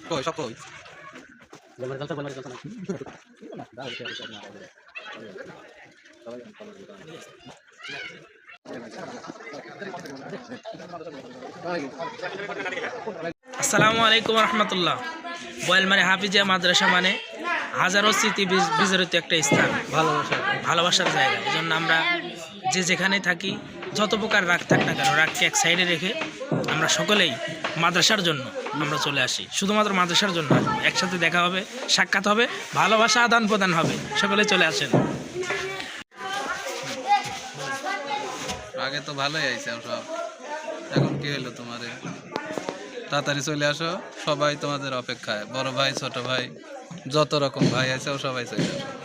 কই সব কই আসসালামু আলাইকুম রহমতুল্লাহ। বয়ালমারি হাফিজিয়া মাদ্রাসা মানে হাজারো স্মৃতি বিজড়িত একটা স্থান, ভালোবাসার জায়গা। এই জন্য আমরা যে যেখানে থাকি, যত প্রকার রাগ থাক না কেন, রাগকে এক সাইডে রেখে আমরা সকলেই মাদ্রাসার জন্য আমরা চলে আসি। শুধুমাত্র মাদ্রাসার জন্য একসাথে দেখা হবে, সাক্ষাৎ হবে, ভালোবাসা আদান প্রদান হবে। সকলে চলে আসেন। আগে তো ভালোই আইছে সব, এখন কি হইলো তোমার? তাড়াতাড়ি চলে আসো, সবাই তোমাদের অপেক্ষায়। বড় ভাই, ছোট ভাই, যত রকম ভাই আছে সবাই চলে আসো।